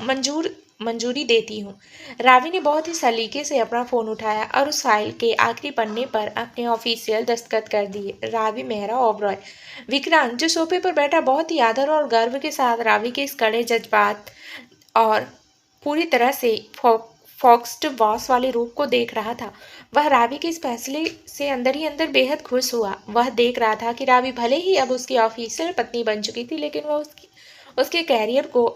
मंजूरी देती हूँ। रावी ने बहुत ही सलीके से अपना फ़ोन उठाया और उस फाइल के आखिरी पन्ने पर अपने ऑफिशियल दस्तखत कर दिए। रावी मेहरा ओबरॉय। विक्रांत, जो सोफे पर बैठा बहुत ही आदर और गर्व के साथ रावी के इस कड़े जज्बात और पूरी तरह से फोक्स्ड बॉस वाले रूप को देख रहा था, वह रावी के इस फैसले से अंदर ही अंदर बेहद खुश हुआ। वह देख रहा था कि रावी भले ही अब उसकी ऑफिशियल पत्नी बन चुकी थी, लेकिन वह उसके कैरियर को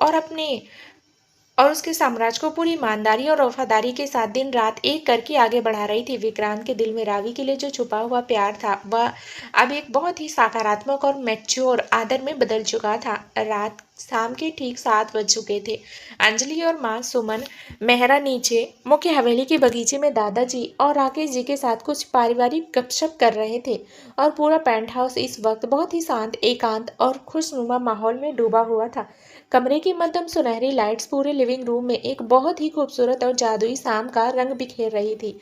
और उसके साम्राज्य को पूरी ईमानदारी और वफादारी के साथ दिन रात एक करके आगे बढ़ा रही थी। विक्रांत के दिल में रावी के लिए जो छुपा हुआ प्यार था, वह अब एक बहुत ही सकारात्मक और मैच्योर आदर में बदल चुका था। रात शाम के ठीक 7 बज चुके थे। अंजलि और माँ सुमन मेहरा नीचे मुख्य हवेली के बगीचे में दादाजी और राकेश जी के साथ कुछ पारिवारिक गपशप कर रहे थे, और पूरा पेंट हाउस इस वक्त बहुत ही शांत, एकांत और खुशनुमा माहौल में डूबा हुआ था। कमरे की मध्यम सुनहरी लाइट्स पूरे लिविंग रूम में एक बहुत ही खूबसूरत और जादुई शाम का रंग बिखेर रही थी।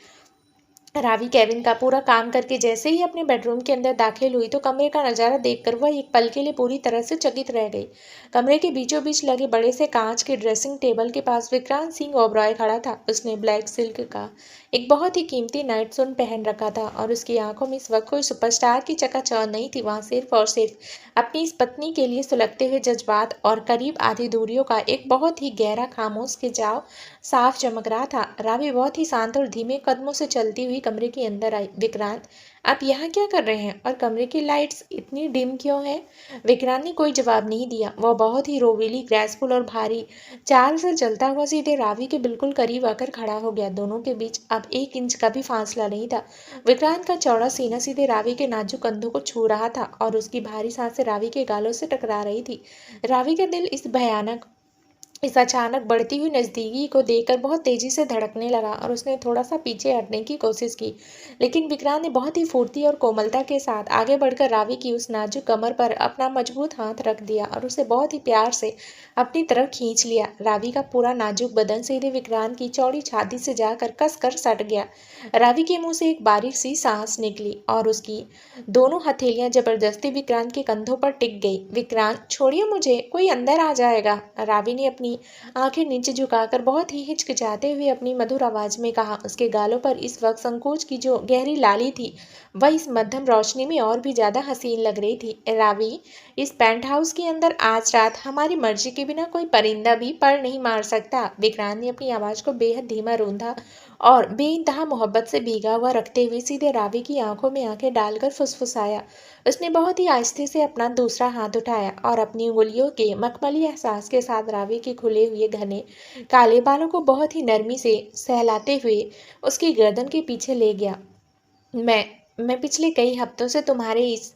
रावी केविन का पूरा काम करके जैसे ही अपने बेडरूम के अंदर दाखिल हुई तो कमरे का नजारा देखकर वह एक पल के लिए पूरी तरह से चकित रह गई। कमरे के बीचों बीच लगे बड़े से कांच के ड्रेसिंग टेबल के पास विक्रांत सिंह ओबरॉय खड़ा था। उसने ब्लैक सिल्क का एक बहुत ही कीमती नाइट सूट पहन रखा था और उसकी आंखों में इस वक्त कोई सुपरस्टार की चकाचौंध नहीं थी। वहां सिर्फ और सिर्फ अपनी इस पत्नी के लिए सुलगते हुए जज्बात और करीब आधी दूरियों का एक बहुत ही गहरा खामोश खिंचाव साफ चमक रहा था। रावी बहुत ही शांत और धीमे कदमों से चलती हुई कमरे के अंदर आई। विक्रांत, आप यहाँ क्या कर रहे हैं और कमरे की लाइट्स इतनी डिम क्यों है? विक्रांत ने कोई जवाब नहीं दिया। वह बहुत ही रोवेली, ग्रेसफुल और भारी चाल से चलता हुआ सीधे रावी के बिल्कुल करीब आकर खड़ा हो गया। दोनों के बीच अब 1 इंच का भी फासला नहीं था। विक्रांत का चौड़ा सीना सीधे रावी के नाजुक कंधों को छू रहा था और उसकी भारी सांसें रावी के गालों से टकरा रही थी। रावी का दिल इस अचानक बढ़ती हुई नज़दीकी को देखकर बहुत तेजी से धड़कने लगा और उसने थोड़ा सा पीछे हटने की कोशिश की, लेकिन विक्रांत ने बहुत ही फुर्ती और कोमलता के साथ आगे बढ़कर रावी की उस नाजुक कमर पर अपना मजबूत हाथ रख दिया और उसे बहुत ही प्यार से अपनी तरफ खींच लिया। रावी का पूरा नाजुक बदन सीधे विक्रांत की चौड़ी छाती से जाकर कस कर सट गया। रावी के मुंह से एक बारीक सी सांस निकली और उसकी दोनों हथेलियां जबरदस्ती विक्रांत के कंधों पर टिक गई। विक्रांत, छोड़िए मुझे, कोई अंदर आ जाएगा। रावी ने अपनी आंखें नीचे झुकाकर बहुत ही हिचकिचाते हुए अपनी मधुर आवाज में कहा। उसके गालों पर इस वक्त संकोच की जो गहरी लाली थी, वह इस मध्यम रोशनी में और भी ज्यादा हसीन लग रही थी। रावी, इस पेंट हाउस के अंदर आज रात हमारी मर्जी के बिना कोई परिंदा भी पर नहीं मार सकता। विक्रांत ने अपनी आवाज को बेहद धीमा, रूंधा और बेइंतहा मोहब्बत से भीगा हुआ रखते हुए सीधे रावी की आंखों में आंखें डालकर फुसफुसाया। उसने बहुत ही आहिस्ते से अपना दूसरा हाथ उठाया और अपनी उंगलियों के मखमली एहसास के साथ रावी के खुले हुए घने काले बालों को बहुत ही नरमी से सहलाते हुए उसकी गर्दन के पीछे ले गया। मैं पिछले कई हफ्तों से तुम्हारे इस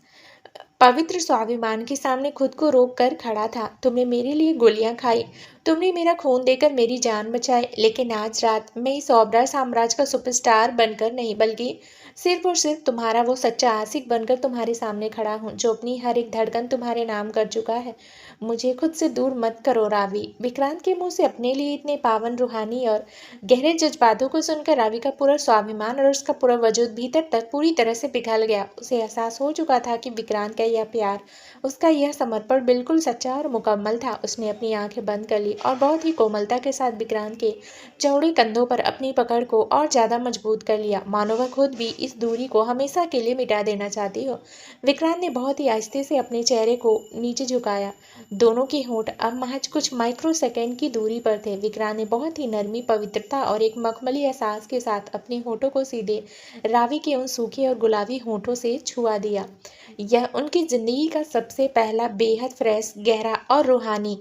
पवित्र स्वाभिमान के सामने खुद को रोक कर खड़ा था। तुमने मेरे लिए गोलियां खाई, तुमने मेरा खून देकर मेरी जान बचाई, लेकिन आज रात मैं इस ओबराय साम्राज्य का सुपरस्टार बनकर नहीं, बल्कि सिर्फ और सिर्फ तुम्हारा वो सच्चा आशिक बनकर तुम्हारे सामने खड़ा हूँ, जो अपनी हर एक धड़कन तुम्हारे नाम कर चुका है। मुझे खुद से दूर मत करो रावी। विक्रांत के मुंह से अपने लिए इतने पावन, रूहानी और गहरे जज्बातों को सुनकर रावी का पूरा स्वाभिमान और उसका पूरा वजूद भीतर तक पूरी तरह से पिघल गया। उसे एहसास हो चुका था कि विक्रांत का यह प्यार, उसका यह समर्पण बिल्कुल सच्चा और मुकम्मल था। उसने अपनी आंखें बंद कर ली और बहुत ही कोमलता के साथ विक्रांत के चौड़े कंधों पर अपनी पकड़ को और ज्यादा मजबूत कर लिया, मानो वह खुद भी इस दूरी को हमेशा के लिए मिटा देना चाहती हो। विक्रांत ने बहुत ही आहिस्ते से अपने चेहरे को नीचे झुकाया। दोनों के होंठ अब महज कुछ माइक्रो सेकेंड की दूरी पर थे। विक्रांत ने बहुत ही नरमी, पवित्रता और एक मखमली एहसास के साथ अपने होठों को सीधे रावी के उन सूखे और गुलाबी होठों से छुआ दिया। यह उनकी जिंदगी का सबसे पहला बेहद फ्रेश, गहरा और रूहानी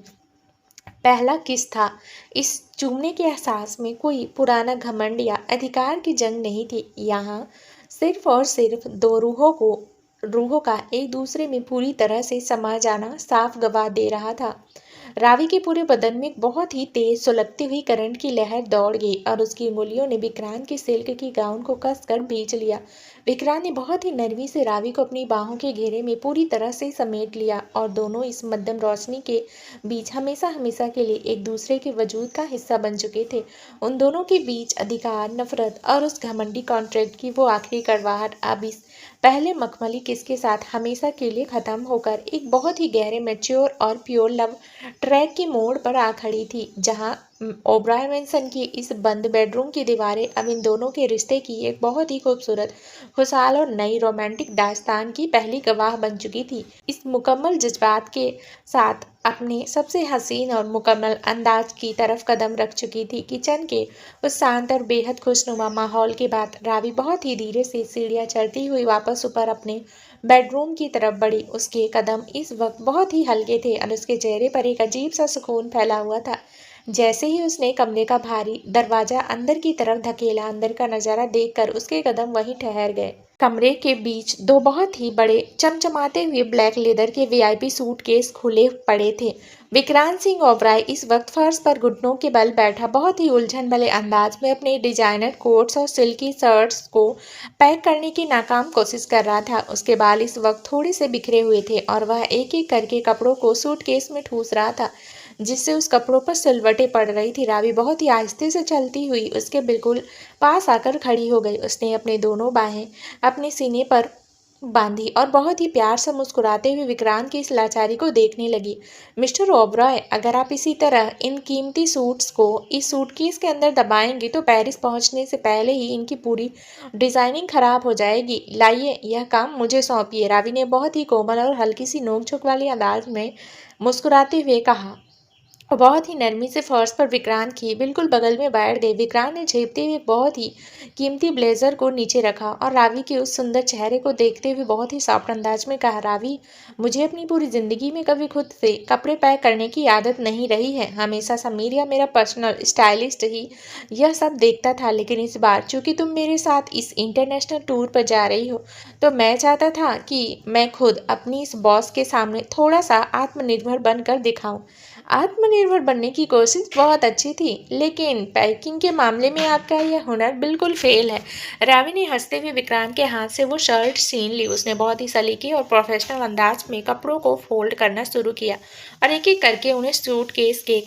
पहला किस था। इस चूमने के एहसास में कोई पुराना घमंड या अधिकार की जंग नहीं थी। यहाँ सिर्फ और सिर्फ दो रूहों का एक दूसरे में पूरी तरह से समा जाना साफ गवाह दे रहा था। रावी के पूरे बदन में एक बहुत ही तेज सुलगती हुई करंट की लहर दौड़ गई और उसकी उंगलियों ने विक्रांत की सिल्क की गाउन को कसकर भींच लिया। विक्रांत ने बहुत ही नरमी से रावी को अपनी बाहों के घेरे में पूरी तरह से समेट लिया और दोनों इस मध्यम रोशनी के बीच हमेशा हमेशा के लिए एक दूसरे के वजूद का हिस्सा बन चुके थे। उन दोनों के बीच अधिकार, नफरत और उस घमंडी कॉन्ट्रैक्ट की वो आखिरी कड़वाहट अब इस पहले मखमली किस के साथ हमेशा के लिए खत्म होकर एक बहुत ही गहरे, मैच्योर और प्योर लव ट्रैक की मोड़ पर आ खड़ी थी, जहां ओबराय मैंसन की इस बंद बेडरूम की दीवारें अब इन दोनों के रिश्ते की एक बहुत ही खूबसूरत, खुशहाल और नई रोमांटिक दास्तान की पहली गवाह बन चुकी थी। इस मुकम्मल जज्बात के साथ अपने सबसे हसीन और मुकम्मल अंदाज की तरफ कदम रख चुकी थी। किचन के उस शांत और बेहद खुशनुमा माहौल के बाद रावी बहुत ही धीरे से सीढ़ियां चढ़ती हुई वापस ऊपर अपने बेडरूम की तरफ बढ़ी। उसके कदम इस वक्त बहुत ही हल्के थे और उसके चेहरे पर एक अजीब सा सुकून फैला हुआ था। जैसे ही उसने कमरे का भारी दरवाजा अंदर की तरफ धकेला, अंदर का नजारा देखकर उसके कदम वहीं ठहर गए। कमरे के बीच दो बहुत ही बड़े चमचमाते हुए ब्लैक लेदर के वीआईपी सूटकेस खुले पड़े थे। विक्रांत सिंह ओबराय इस वक्त फर्श पर घुटनों के बल बैठा बहुत ही उलझन भले अंदाज में अपने डिजाइनर कोट्स और सिल्की शर्ट्स को पैक करने की नाकाम कोशिश कर रहा था। उसके बाल इस वक्त थोड़े से बिखरे हुए थे और वह एक एक करके कपड़ों को सूटकेस में ठूस रहा था, जिससे उस कपड़ों पर सिलवटें पड़ रही थी। रावी बहुत ही आहिस्ते से चलती हुई उसके बिल्कुल पास आकर खड़ी हो गई। उसने अपने दोनों बाहें अपने सीने पर बांधी और बहुत ही प्यार से मुस्कुराते हुए विक्रांत की इस लाचारी को देखने लगी। मिस्टर ओबराय, अगर आप इसी तरह इन कीमती सूट्स को इस सूटकेस के अंदर दबाएंगे तो पेरिस पहुंचने से पहले ही इनकी पूरी डिजाइनिंग खराब हो जाएगी। लाइए, यह काम मुझे सौंपिए। रावी ने बहुत ही कोमल और हल्की सी नोक-झोंक वाली अंदाज में मुस्कुराते हुए कहा। बहुत ही नरमी से फर्श पर विक्रांत की बिल्कुल बगल में बैठ गई। विक्रांत ने झेपते हुए बहुत ही कीमती ब्लेजर को नीचे रखा और रावी के उस सुंदर चेहरे को देखते हुए बहुत ही सॉफ्ट अंदाज में कहा, रावी, मुझे अपनी पूरी जिंदगी में कभी खुद से कपड़े पैक करने की आदत नहीं रही है। हमेशा समीर या मेरा पर्सनल स्टाइलिस्ट ही यह सब देखता था, लेकिन इस बार चूंकि तुम मेरे साथ इस इंटरनेशनल टूर पर जा रही हो, तो मैं चाहता था कि मैं खुद अपनी इस बॉस के सामने थोड़ा सा आत्मनिर्भर बनकर दिखाऊं। आत्मनिर्भर बनने की कोशिश बहुत अच्छी थी, लेकिन पैकिंग के मामले में आपका यह हुनर बिल्कुल फेल है। रावी ने हंसते हुए विक्रांत के हाथ से वो शर्ट छीन ली। उसने बहुत ही सलीके और प्रोफेशनल अंदाज में कपड़ों को फोल्ड करना शुरू किया और एक एक करके उन्हें सूटकेस के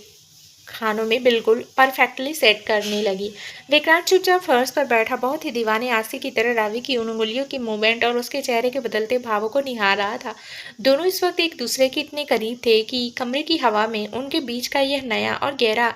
खानों में बिल्कुल परफेक्टली सेट करने लगी। विक्रांत चुपचाप फर्श पर बैठा बहुत ही दीवाने आसी की तरह रावी की उन उंगलियों की मूवमेंट और उसके चेहरे के बदलते भावों को निहार रहा था। दोनों इस वक्त एक दूसरे के इतने करीब थे कि कमरे की हवा में उनके बीच का यह नया और गहरा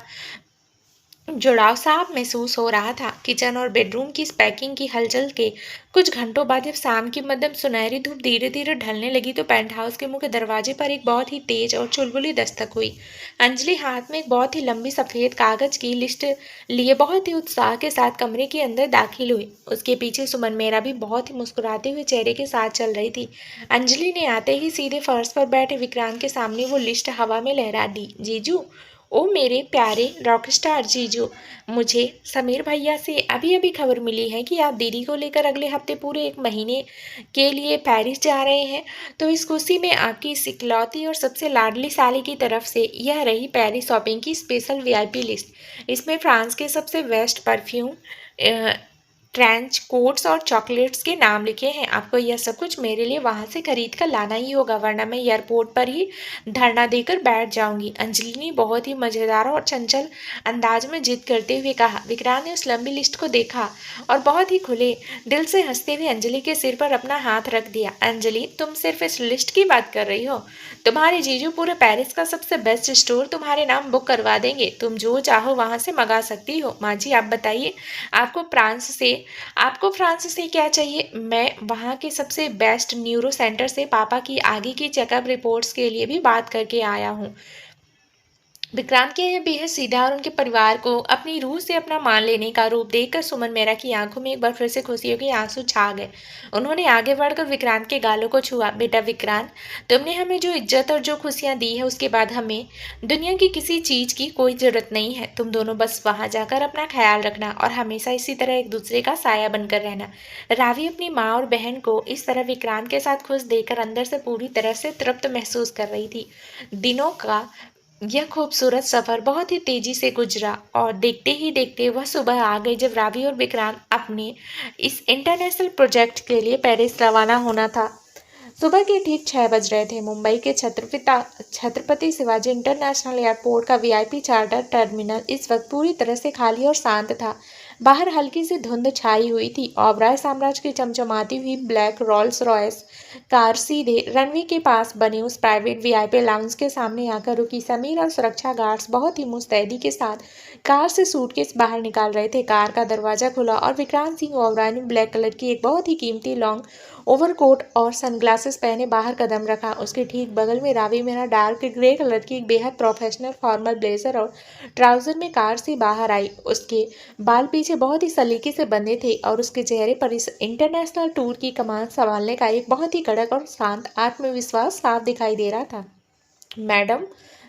जुड़ाव साफ महसूस हो रहा था। किचन और बेडरूम की इस पैकिंग की हलचल के कुछ घंटों बाद जब शाम की मध्यम सुनहरी धूप धीरे धीरे ढलने लगी तो पेंट हाउस के मुख्य दरवाजे पर एक बहुत ही तेज और चुलबुली दस्तक हुई। अंजलि हाथ में एक बहुत ही लंबी सफेद कागज की लिस्ट लिए बहुत ही उत्साह के साथ कमरे के अंदर दाखिल हुई। उसके पीछे सुमन मेरा भी बहुत ही मुस्कुराते हुए चेहरे के साथ चल रही थी। अंजलि ने आते ही सीधे फर्श पर बैठे विक्रांत के सामने वो लिस्ट हवा में लहरा दी। जीजू, ओ मेरे प्यारे रॉकस्टार जीजू, मुझे समीर भैया से अभी अभी खबर मिली है कि आप दीदी को लेकर अगले हफ्ते पूरे 1 महीने के लिए पेरिस जा रहे हैं। तो इस खुशी में आपकी इस इकलौती और सबसे लाडली साली की तरफ से यह रही पेरिस शॉपिंग की स्पेशल वीआईपी लिस्ट। इसमें फ्रांस के सबसे बेस्ट परफ्यूम, ट्रेंच कोट्स और चॉकलेट्स के नाम लिखे हैं। आपको यह सब कुछ मेरे लिए वहां से खरीद कर लाना ही होगा, वरना मैं एयरपोर्ट पर ही धरना देकर बैठ जाऊंगी। अंजलि ने बहुत ही मजेदार और चंचल अंदाज में जिद करते हुए कहा। विक्रांत ने उस लंबी लिस्ट को देखा और बहुत ही खुले दिल से हंसते हुए अंजलि के सिर पर अपना हाथ रख दिया। अंजलि, तुम सिर्फ इस लिस्ट की बात कर रही हो? तुम्हारे जीजू पूरे पेरिस का सबसे बेस्ट स्टोर तुम्हारे नाम बुक करवा देंगे। तुम जो चाहो वहां से मंगा सकती हो। माँ जी, आप बताइए, आपको फ्रांस से क्या चाहिए? मैं वहाँ के सबसे बेस्ट न्यूरो सेंटर से पापा की आगे की चेकअप रिपोर्ट्स के लिए भी बात करके आया हूँ। विक्रांत के यह बेहद सीधा और उनके परिवार को अपनी रूह से अपना मान लेने का रूप देखकर सुमन मेहरा की आंखों में एक बार फिर से खुशियों के आंसू छा गए। उन्होंने आगे बढ़कर विक्रांत के गालों को छुआ। बेटा विक्रांत, तुमने हमें जो इज्जत और जो खुशियां दी है, उसके बाद हमें दुनिया की किसी चीज की कोई जरूरत नहीं है। तुम दोनों बस वहां जाकर अपना ख्याल रखना और हमेशा इसी तरह एक दूसरे का साया बनकर रहना। रावी अपनी माँ और बहन को इस तरह विक्रांत के साथ खुश देखकर अंदर से पूरी तरह से तृप्त महसूस कर रही थी। दिनों का यह खूबसूरत सफर बहुत ही तेजी से गुजरा और देखते ही देखते वह सुबह आ गई जब रावी और विक्रांत अपने इस इंटरनेशनल प्रोजेक्ट के लिए पेरिस रवाना होना था। सुबह के ठीक 6 बज रहे थे। मुंबई के छत्रपति शिवाजी इंटरनेशनल एयरपोर्ट का वीआईपी चार्टर टर्मिनल इस वक्त पूरी तरह से खाली और शांत था। बाहर हल्की सी धुंध छाई हुई थी। ओबराय साम्राज्य की चमचमाती हुई ब्लैक रोल्स रॉयस कार सीधे रनवे के पास बने उस प्राइवेट वीआईपी लाउंज के सामने आकर रुकी। समीर और सुरक्षा गार्ड्स बहुत ही मुस्तैदी के साथ कार से सूटकेस बाहर निकाल रहे थे। कार का दरवाजा खुला और विक्रांत सिंह ओबराय ने ब्लैक कलर की एक बहुत ही कीमती लॉन्ग ओवरकोट और सनग्लासेस पहने बाहर कदम रखा। उसके ठीक बगल में रावी मेरा डार्क ग्रे कलर की एक बेहद प्रोफेशनल फॉर्मल ब्लेजर और ट्राउजर में कार से बाहर आई। उसके बाल पीछे बहुत ही सलीके से बंधे थे और उसके चेहरे पर इस इंटरनेशनल टूर की कमान संभालने का एक बहुत ही कड़क और शांत आत्मविश्वास साफ दिखाई दे रहा था। मैडम,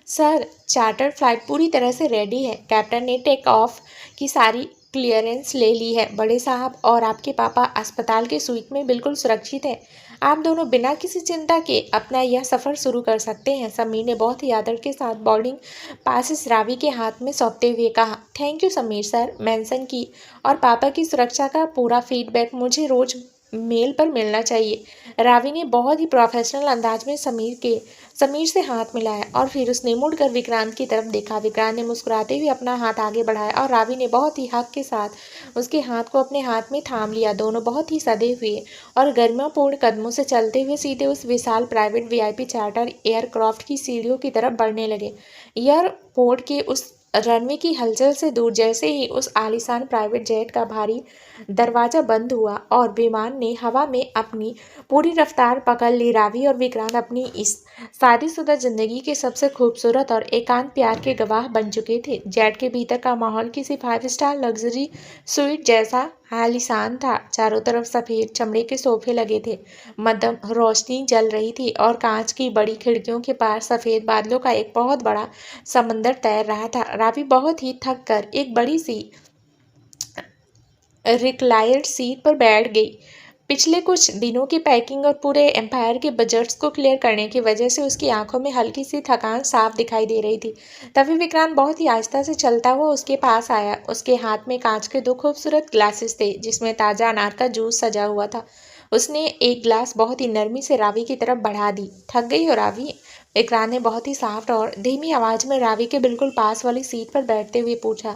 सर, चार्टर फ्लाइट पूरी तरह से रेडी है। कैप्टन ने टेक ऑफ की सारी क्लियरेंस ले ली है। बड़े साहब और आपके पापा अस्पताल के स्वीट में बिल्कुल सुरक्षित है। आप दोनों बिना किसी चिंता के अपना यह सफ़र शुरू कर सकते हैं। समीर ने बहुत ही आदर के साथ बोर्डिंग पासिस रावी के हाथ में सौंपते हुए कहा। Thank you Sameer sir. Mention की और पापा की सुरक्षा का पूरा फीडबैक मुझे रोज मेल पर मिलना चाहिए। रावी ने बहुत ही प्रोफेशनल अंदाज में समीर से हाथ मिलाया और फिर उसने मुड़कर विक्रांत की तरफ देखा। विक्रांत ने मुस्कुराते हुए अपना हाथ आगे बढ़ाया और रावी ने बहुत ही हक के साथ उसके हाथ को अपने हाथ में थाम लिया। दोनों बहुत ही सधे हुए और गरिमापूर्ण कदमों से चलते हुए सीधे उस विशाल प्राइवेट वीआईपी चार्टर एयरक्राफ्ट की सीढ़ियों की तरफ बढ़ने लगे। एयरपोर्ट के उस रनवे की हलचल से दूर जैसे ही उस आलीशान प्राइवेट जेट का भारी दरवाजा बंद हुआ और विमान ने हवा में अपनी पूरी रफ्तार पकड़ ली। रावी और विक्रांत अपनी इस शादीशुदा जिंदगी के सबसे खूबसूरत और एकांत प्यार के गवाह बन चुके थे। जेट के भीतर का माहौल किसी 5 स्टार लग्जरी स्वीट जैसा आलीशान था। चारों तरफ सफेद चमड़े के सोफे लगे थे, मध्यम रोशनी जल रही थी और कांच की बड़ी खिड़कियों के पार सफेद बादलों का एक बहुत बड़ा समंदर तैर रहा था। रावी बहुत ही थक कर एक बड़ी सी रिक्लायर्ड सीट पर बैठ गई। पिछले कुछ दिनों की पैकिंग और पूरे एम्पायर के बजट्स को क्लियर करने की वजह से उसकी आंखों में हल्की सी थकान साफ दिखाई दे रही थी। तभी विक्रांत बहुत ही आहिस्ता से चलता हुआ उसके पास आया। उसके हाथ में कांच के 2 खूबसूरत ग्लासेस थे जिसमें ताज़ा अनार का जूस सजा हुआ था। उसने एक ग्लास बहुत ही नरमी से रावी की तरफ बढ़ा दी। थक गई हो रावी? विक्रांत ने बहुत ही साफ्ट और धीमी आवाज में रावी के बिल्कुल पास वाली सीट पर बैठते हुए पूछा।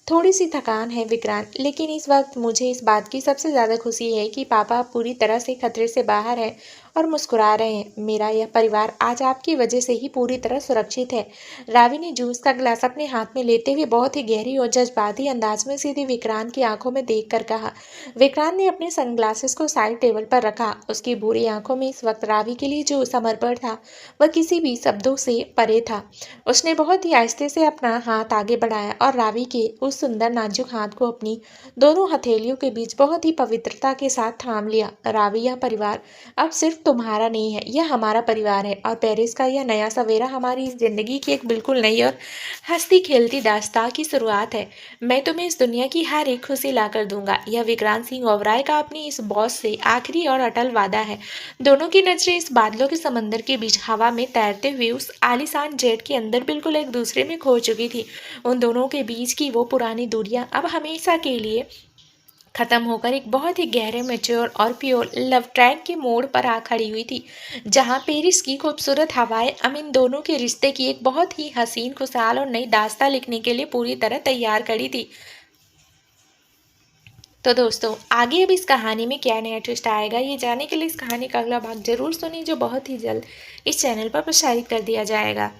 थोड़ी सी थकान है विक्रांत, लेकिन इस वक्त मुझे इस बात की सबसे ज़्यादा खुशी है कि पापा पूरी तरह से खतरे से बाहर हैं और मुस्कुरा रहे हैं। मेरा यह परिवार आज आपकी वजह से ही पूरी तरह सुरक्षित है। रावी ने जूस का गिलास अपने हाथ में लेते हुए बहुत ही गहरी और जज्बाती अंदाज में सीधे विक्रांत की आंखों में देखकर कहा। विक्रांत ने अपने सनग्लासेस को साइड टेबल पर रखा। उसकी बुरी आंखों में इस वक्त रावी के लिए जो समर्पण था वह किसी भी शब्दों से परे था। उसने बहुत ही आहिस्ते से अपना हाथ आगे बढ़ाया और रावी के उस सुंदर नाजुक हाथ को अपनी दोनों हथेलियों के बीच बहुत ही पवित्रता के साथ थाम लिया। रावी, यह परिवार अब सिर्फ सिर्फ तुम्हारा नहीं है, यह हमारा परिवार है और पेरिस का यह नया सवेरा हमारी इस ज़िंदगी की एक बिल्कुल नई और हँसती खेलती दास्तां की शुरुआत है। मैं तुम्हें इस दुनिया की हर एक खुशी लाकर दूंगा। यह विक्रांत सिंह ओबराय का अपनी इस बॉस से आखिरी और अटल वादा है। दोनों की नजरें इस बादलों के समंदर के बीच हवा में तैरते हुए उस आलीशान जेट के अंदर बिल्कुल एक दूसरे में खो चुकी थी। उन दोनों के बीच की वो पुरानी दूरियां अब हमेशा के लिए खत्म होकर एक बहुत ही गहरे मैच्योर और प्योर लव ट्रैक के मोड़ पर आ खड़ी हुई थी, जहां पेरिस की खूबसूरत हवाएं अब इन दोनों के रिश्ते की एक बहुत ही हसीन खुशहाल और नई दास्तां लिखने के लिए पूरी तरह तैयार खड़ी थी। तो दोस्तों, आगे अब इस कहानी में क्या नया ट्विस्ट आएगा, ये जानने के लिए इस कहानी का अगला भाग जरूर सुनिए, जो बहुत ही जल्द इस चैनल पर प्रसारित कर दिया जाएगा।